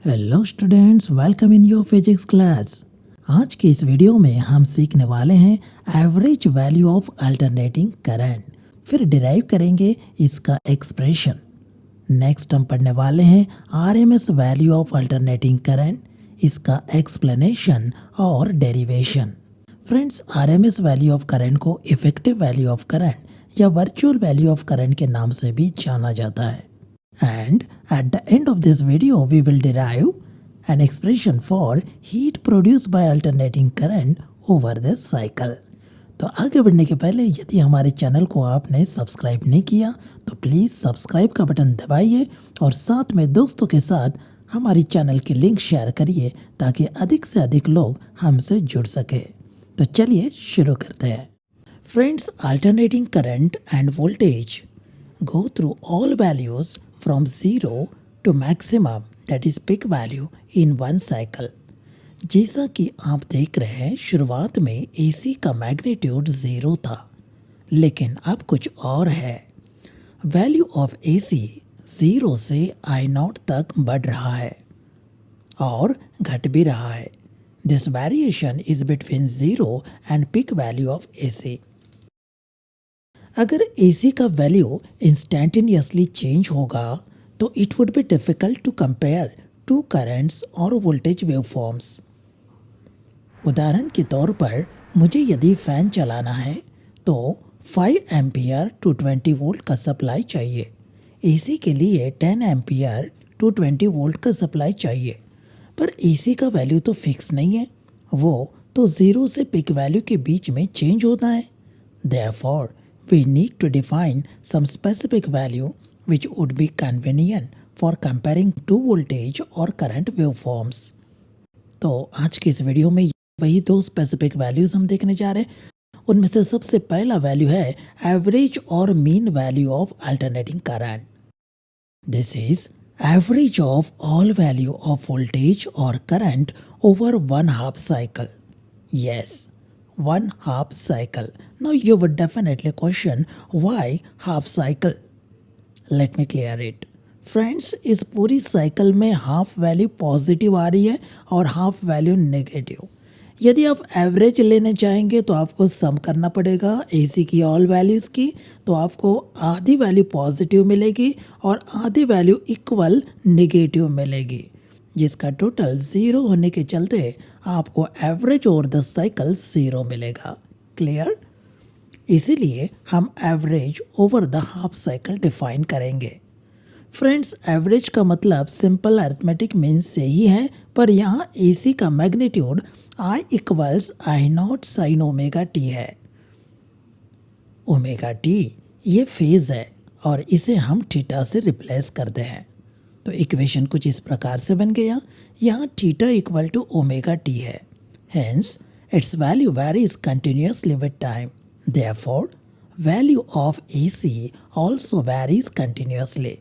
Hello students, welcome in your physics class. आज की इस वीडियो में हम सीखने वाले हैं average value of alternating current. फिर डिराइव करेंगे इसका एक्सप्रेशन। नेक्स्ट हम पढ़ने वाले हैं RMS value of alternating current, इसका एक्सप्लेनेशन और derivation. Friends, RMS value of current को इफेक्टिव वैल्यू ऑफ करंट या वर्चुअल वैल्यू ऑफ करंट के नाम से भी जाना जाता है। And at the end of this video, we will derive an expression for heat produced by alternating current over the cycle. तो आगे बढ़ने के पहले यदि हमारे चैनल को आपने सब्सक्राइब नहीं किया तो प्लीज़ सब्सक्राइब का बटन दबाइए और साथ में दोस्तों के साथ हमारी चैनल की लिंक शेयर करिए ताकि अधिक से अधिक लोग हमसे जुड़ सके। तो चलिए शुरू करते हैं। Friends, alternating current end voltage go through all values from 0 to maximum, that is peak value, in one cycle. जैसा कि आप देख रहे हैं, शुरुआत में AC का मैग्नीट्यूड 0 था, लेकिन अब कुछ और है। वैल्यू ऑफ AC 0 से I0 तक बढ़ रहा है और घट भी रहा है। This variation is between 0 and peak value of AC। अगर AC का वैल्यू इंस्टेंटेनियसली चेंज होगा तो it would be difficult to compare to currents और वोल्टेज वेवफॉर्म्स। उदाहरण के तौर पर मुझे यदि फ़ैन चलाना है तो 5 एम्पियर टू 20 वोल्ट का सप्लाई चाहिए। AC के लिए 10 एम्पियर टू 20 वोल्ट का सप्लाई चाहिए, पर AC का वैल्यू तो फिक्स नहीं है, वो तो 0 से पीक वैल्यू के बीच में चेंज होता है। Therefore, we need to define some specific value which would be convenient for comparing two voltage or current waveforms. तो आज के इस वीडियो में वही दो स्पेसिफिक वैल्यूज हम देखने जा रहे हैं। उनमें से सबसे पहला वैल्यू है एवरेज और mean value of alternating current. This is average of all value of voltage और current over 1/2 cycle. Yes, 1/2 cycle. Now you would definitely question why half cycle. Let me clear it. Friends, इस पूरी cycle में half value positive आ रही है और half value negative. यदि आप average लेने चाहेंगे तो आपको सम करना पड़ेगा AC की ऑल वैल्यूज़ की, तो आपको आधी वैल्यू पॉजिटिव मिलेगी और आधी वैल्यू इक्वल नेगेटिव मिलेगी, जिसका टोटल 0 होने के चलते आपको एवरेज ओवर द साइकिल 0 मिलेगा। क्लियर? इसीलिए हम average over the half cycle define करेंगे। फ्रेंड्स, एवरेज का मतलब सिंपल अरिथमेटिक मीन्स से ही है, पर यहाँ AC का magnitude I equals I0 sin omega t है। ओमेगा t ये फेज है और इसे हम थीटा से रिप्लेस करते हैं, तो इक्वेशन कुछ इस प्रकार से बन गया। यहाँ theta equal to omega t है, hence its value varies continuously with time. Therefore, value of AC also varies continuously.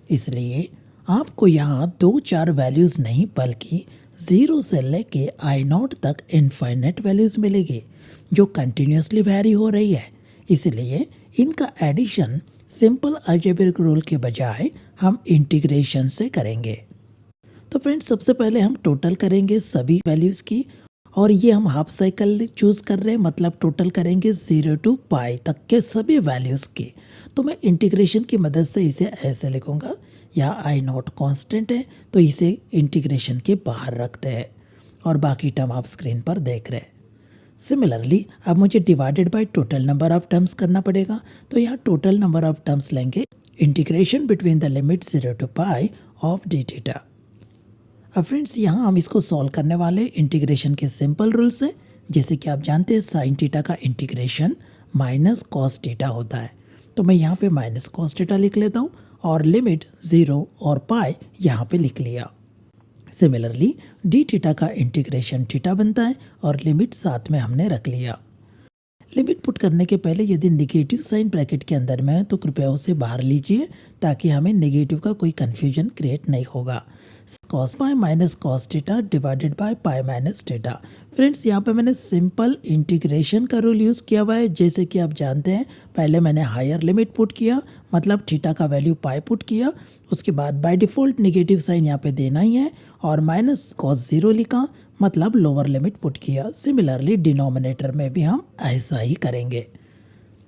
इसलिए आपको यहाँ 2-4 वैल्यूज़ नहीं बल्कि 0 से लेके I0 तक इनफाइनेट वैल्यूज़ मिलेगी जो कंटिन्यूसली वैरी हो रही है। इसलिए इनका एडिशन सिंपल अलजेब्रिक रूल के बजाय हम इंटीग्रेशन से करेंगे। तो फ्रेंड्स, सबसे पहले हम टोटल करेंगे सभी वैल्यूज़ की, और ये हम हाफ साइकिल चूज़ कर रहे हैं, मतलब टोटल करेंगे 0 to पाई तक के सभी वैल्यूज़ की। तो मैं इंटीग्रेशन की मदद से इसे ऐसे लिखूँगा। यहाँ I0 कांस्टेंट है तो इसे इंटीग्रेशन के बाहर रखते हैं और बाकी टर्म आप स्क्रीन पर देख रहे हैं। सिमिलरली अब मुझे divided by total number of terms करना पड़ेगा, तो यहाँ टोटल नंबर ऑफ टर्म्स लेंगे integration between the limit 0 to pi of D theta. अब फ्रेंड्स, यहाँ हम इसको सॉल्व करने वाले इंटीग्रेशन के सिंपल रूल से। जैसे कि आप जानते हैं साइन थीटा का इंटीग्रेशन माइनस कॉस थीटा होता है, तो मैं यहाँ पे माइनस कॉस थीटा लिख लेता हूँ और लिमिट 0 और पाई यहाँ पे लिख लिया। सिमिलरली डी थीटा का इंटीग्रेशन थीटा बनता है और लिमिट साथ में हमने रख लिया। लिमिट पुट करने के पहले यदि नेगेटिव साइन ब्रैकेट के अंदर में है तो कृपया उसे बाहर लीजिए ताकि हमें नेगेटिव का कोई कन्फ्यूजन क्रिएट नहीं होगा। cos pi minus cos theta divided by pi minus theta. Friends यहाँ पे मैंने सिंपल इंटीग्रेशन का रूल यूज़ किया हुआ है। जैसे कि आप जानते हैं पहले मैंने हायर लिमिट पुट किया, मतलब थीटा का वैल्यू पाई पुट किया, उसके बाद बाय डिफ़ॉल्ट नेगेटिव साइन यहाँ पे देना ही है और माइनस cos 0 लिखा, मतलब लोअर लिमिट पुट किया। सिमिलरली डिनोमिनेटर में भी हम ऐसा ही करेंगे।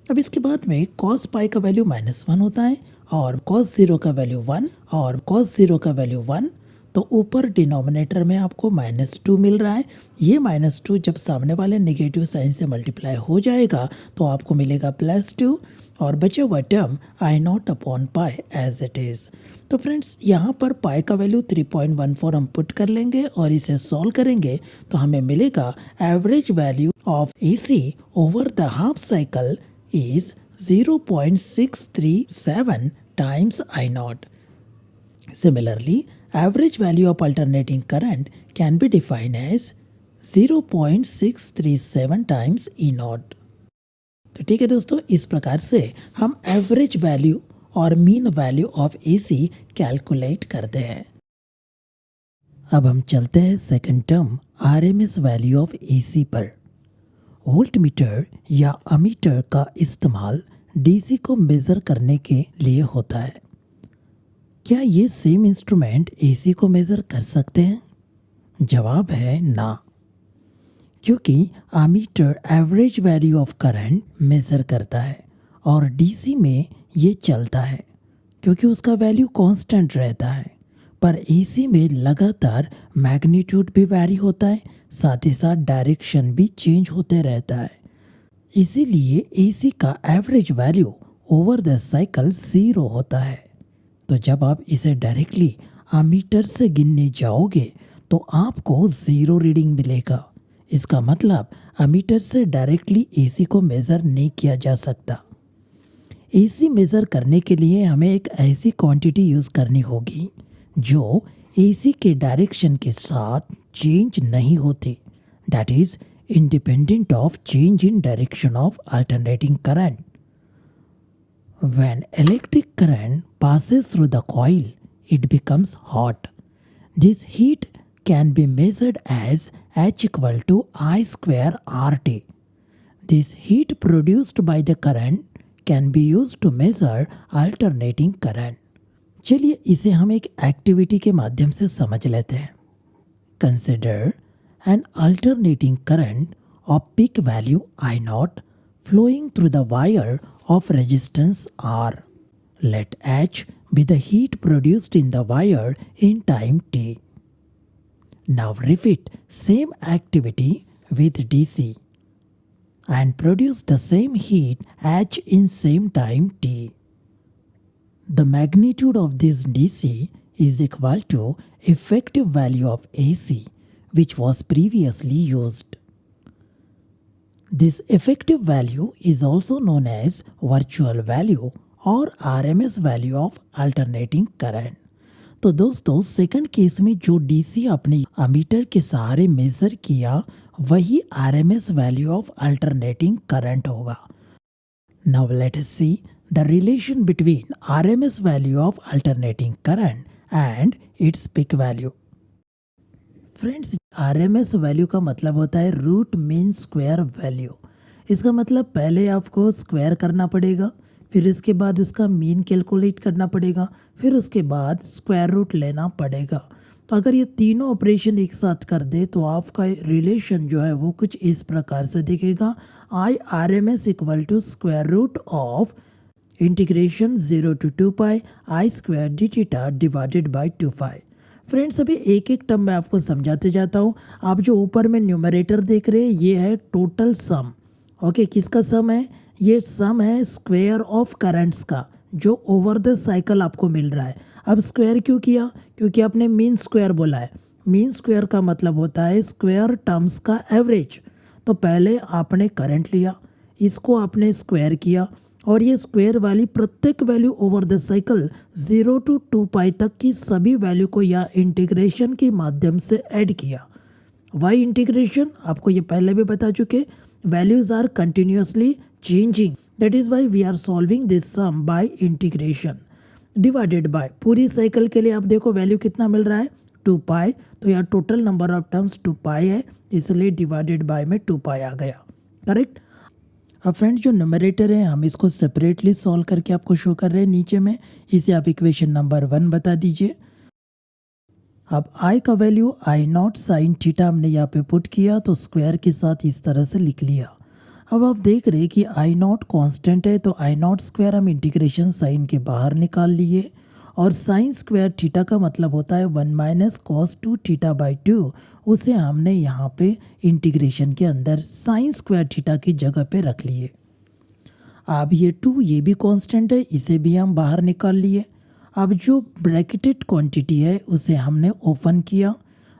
अब इसके बाद में cos पाई का वैल्यू -1 होता है और cos 0 का वैल्यू 1 और cos 0 का वैल्यू 1, तो ऊपर डिनोमिनेटर में आपको -2 मिल रहा है। ये -2 जब सामने वाले नेगेटिव साइन से मल्टीप्लाई हो जाएगा तो आपको मिलेगा +2 और बचा हुआ term I0 upon pi as it is. तो फ्रेंड्स यहाँ पर पाई का वैल्यू 3.14 हम पुट कर लेंगे और इसे सॉल्व करेंगे तो हमें मिलेगा average value of AC over the half cycle is 0.637 times I0. Similarly, average value of alternating current can be defined as 0.637 times E0. तो ठीक है दोस्तों, इस प्रकार से हम एवरेज वैल्यू और mean value of AC calculate करते हैं। अब हम चलते हैं second term RMS value of AC पर। वोल्टमीटर या अमीटर का इस्तेमाल डीसी को मेज़र करने के लिए होता है। क्या ये सेम इंस्ट्रूमेंट एसी को मेज़र कर सकते हैं? जवाब है ना, क्योंकि ammeter average value of current measure करता है और डीसी में ये चलता है क्योंकि उसका वैल्यू कांस्टेंट रहता है। पर एसी में लगातार मैग्नीट्यूड भी वैरी होता है, साथ ही साथ डायरेक्शन भी चेंज होते रहता है। इसीलिए एसी का average value over the cycle 0 होता है। तो जब आप इसे डायरेक्टली अमीटर से गिनने जाओगे तो आपको 0 रीडिंग मिलेगा। इसका मतलब अमीटर से डायरेक्टली एसी को मेज़र नहीं किया जा सकता। एसी मेज़र करने के लिए हमें एक ऐसी क्वांटिटी यूज़ करनी होगी जो एसी के डायरेक्शन के साथ चेंज नहीं होती, that is independent of change in direction of alternating current. When electric current passes through the coil, it becomes hot. This heat can be measured as H equal to I square RT. This heat produced by the current can be used to measure alternating current. चलिए इसे हम एक activity के माध्यम से समझ लेते हैं। Consider an alternating current of peak value I0 flowing through the wire of resistance R. Let H be the heat produced in the wire in time t. Now repeat same activity with DC and produce the same heat H in same time t. The magnitude of this DC is equal to effective value of AC which was previously used. This effective value is also known as virtual value और RMS value of alternating current. तो दोस्तों second case में जो DC अपने ammeter के सहारे major किया वही RMS value of alternating current होगा। Now let us see the relation between RMS value of alternating current and its peak value. Friends RMS value का मतलब होता है रूट मीन स्क्वायर वैल्यू। इसका मतलब पहले आपको स्क्वायर करना पड़ेगा, फिर इसके बाद उसका मीन कैलकुलेट करना पड़ेगा, फिर उसके बाद स्क्वायर रूट लेना पड़ेगा। तो अगर ये तीनों ऑपरेशन एक साथ कर दे तो आपका रिलेशन जो है वो कुछ इस प्रकार से दिखेगा। I/RMS equal to square root of integration 0 to 2 pi I square d theta divided by 2 pi. Friends अभी एक एक टर्म मैं आपको समझाते जाता हूँ। आप जो ऊपर में न्यूमरेटर देख रहे हैं ये है टोटल सम। ओके, किसका सम है? ये सम है स्क्वायर ऑफ करंट्स का जो ओवर द साइकिल आपको मिल रहा है। अब स्क्वायर क्यों किया? क्योंकि आपने मीन स्क्वायर बोला है। मीन स्क्वायर का मतलब होता है स्क्वायर टर्म्स का एवरेज। तो पहले आपने करंट लिया, इसको आपने स्क्वायर किया और ये स्क्वायर वाली प्रत्येक value over the cycle 0 to 2 पाई तक की सभी वैल्यू को या इंटीग्रेशन के माध्यम से ऐड किया। वाई इंटीग्रेशन आपको ये पहले भी बता चुके, values are continuously changing, that is why we are solving this sum by integration. Divided by पूरी साइकिल के लिए आप देखो वैल्यू कितना मिल रहा है 2 पाई, तो यहाँ टोटल नंबर ऑफ टर्म्स 2 पाई है, इसलिए डिवाइडेड बाय में 2 पाई आ गया। करेक्ट। अब फ्रेंड्स जो न्यूमरेटर है हम इसको सेपरेटली सॉल्व करके आपको शो कर रहे हैं नीचे में, इसे आप इक्वेशन नंबर 1 बता दीजिए। अब i का value I not sine theta हमने यहाँ पे पुट किया तो स्क्वायर के साथ इस तरह से लिख लिया। अब आप देख रहे हैं कि आई नॉट कॉन्स्टेंट है, तो आई नॉट स्क्वायर हम इंटीग्रेशन साइन के बाहर निकाल लिए, और साइन स्क्वायर थीटा का मतलब होता है 1 माइनस कॉस 2 थीटा बाई 2, उसे हमने यहाँ पे इंटीग्रेशन के अंदर साइन स्क्वायर थीटा की जगह पे रख लिए। अब ये 2 ये भी कांस्टेंट है, इसे भी हम बाहर निकाल लिए। अब जो ब्रैकेटेड क्वांटिटी है उसे हमने ओपन किया।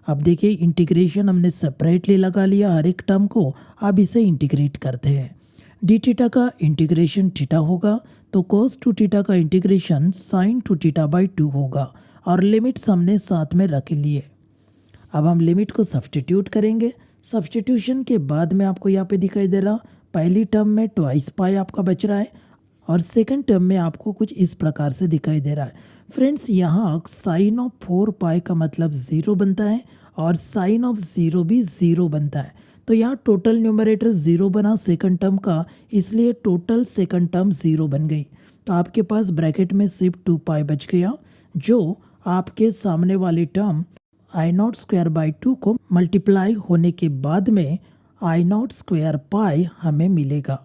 अब देखिए इंटीग्रेशन हमने सेपरेटली लगा लिया हर एक टर्म को। अब इसे इंटीग्रेट करते हैं। डी थीटा का इंटीग्रेशन थीटा होगा, तो cos 2 थीटा का इंटीग्रेशन sin 2 थीटा बाई 2 होगा, और लिमिट्स हमने साथ में रख लिए। अब हम लिमिट को सब्स्टिट्यूट करेंगे। सब्स्टिट्यूशन के बाद में आपको यहाँ पे दिखाई दे रहा पहली टर्म में ट्वाइस पाई आपका बच रहा है, और सेकंड टर्म में आपको कुछ इस प्रकार से दिखाई दे रहा है। फ्रेंड्स यहाँ साइन ऑफ 4 पाई का मतलब 0 बनता है, और साइन ऑफ 0 भी 0 बनता है। तो यहाँ टोटल न्यूमरेटर 0 बना सेकंड टर्म का, इसलिए टोटल सेकंड टर्म 0 बन गई। तो आपके पास ब्रैकेट में सिर्फ 2 पाई बच गया, जो आपके सामने वाली term I not square by 2 को मल्टीप्लाई होने के बाद में आई नॉट स्क्वायर पाई हमें मिलेगा।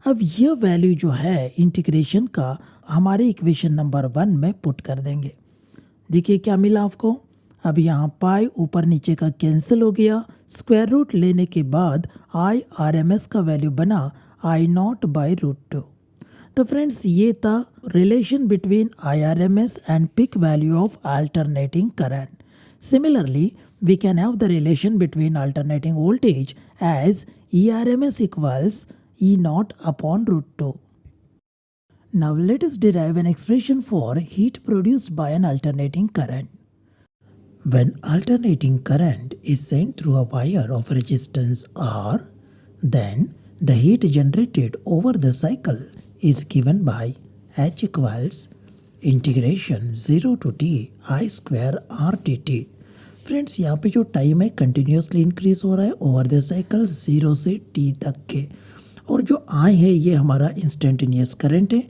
अब यह वैल्यू जो है इंटीग्रेशन का हमारे इक्वेशन नंबर 1 में पुट कर देंगे। देखिए क्या मिला आपको। अब यहाँ पाई ऊपर नीचे का कैंसिल हो गया। स्क्वायर रूट लेने के बाद आई आर एम एस का वैल्यू बना आई नॉट बाई रूट 2। तो फ्रेंड्स ये था relation between I R M S and peak value of alternating current. Similarly, we can have the relation between alternating voltage as ERMS equals E naught upon root 2. Now let us derive an expression for heat produced by an alternating current. When alternating current is sent through a wire of resistance R, then the heat generated over the cycle is given by H equals integration 0 to t I square R T T. Friends यहाँ पे जो time है continuously increase हो रहा है over the cycle 0 से t तक के, और जो I है ये हमारा इंस्टेंटेनियस करंट है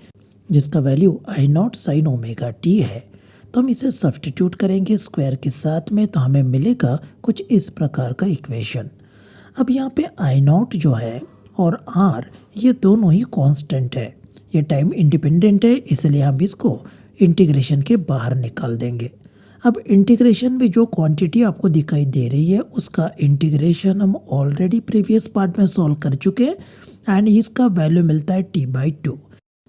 जिसका value I not sine omega T है। तो हम इसे सब्स्टिट्यूट करेंगे स्क्वायर के साथ में, तो हमें मिलेगा कुछ इस प्रकार का इक्वेशन। अब यहाँ पे आई नॉट जो है और आर ये दोनों ही कांस्टेंट है, ये टाइम इंडिपेंडेंट है, इसलिए हम इसको इंटीग्रेशन के बाहर निकाल देंगे। अब इंटीग्रेशन में जो क्वांटिटी आपको दिखाई दे रही है उसका इंटीग्रेशन हम ऑलरेडी प्रीवियस पार्ट में सॉल्व कर चुके हैं एंड इसका वैल्यू मिलता है t बाई 2।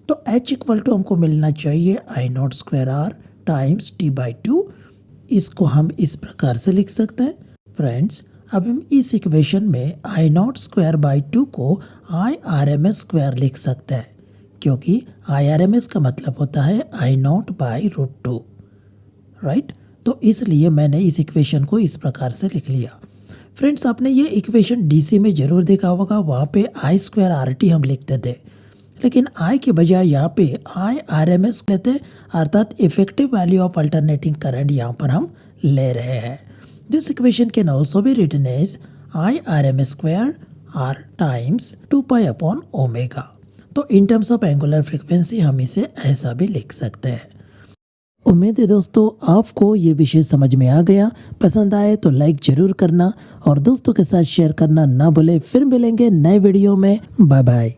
तो h इक्वल टू हमको मिलना चाहिए I not square R times t by 2। इसको हम इस प्रकार से लिख सकते हैं। फ्रेंड्स अब हम इस इक्वेशन में आई नॉट स्क्वायर बाई 2 को I R M S square लिख सकते हैं, क्योंकि आई आर एम एस का मतलब होता है आई नॉट बाई रूट 2, राइट। तो इसलिए मैंने इस इक्वेशन को इस प्रकार से लिख लिया। फ्रेंड्स आपने ये इक्वेशन डीसी में ज़रूर देखा होगा, वहाँ पे आई स्क्वायर आर टी हम लिखते थे, लेकिन आई के बजाय यहाँ पे आई आर एम एस लेते, अर्थात effective value of alternating current यहाँ पर हम ले रहे हैं। This equation can also be written as I R M S square R times 2 pi upon omega. तो in terms of angular frequency हम इसे ऐसा भी लिख सकते हैं। उम्मीद है दोस्तों आपको ये विषय समझ में आ गया। पसंद आए तो लाइक जरूर करना और दोस्तों के साथ शेयर करना ना भूले। फिर मिलेंगे नए वीडियो में। Bye bye.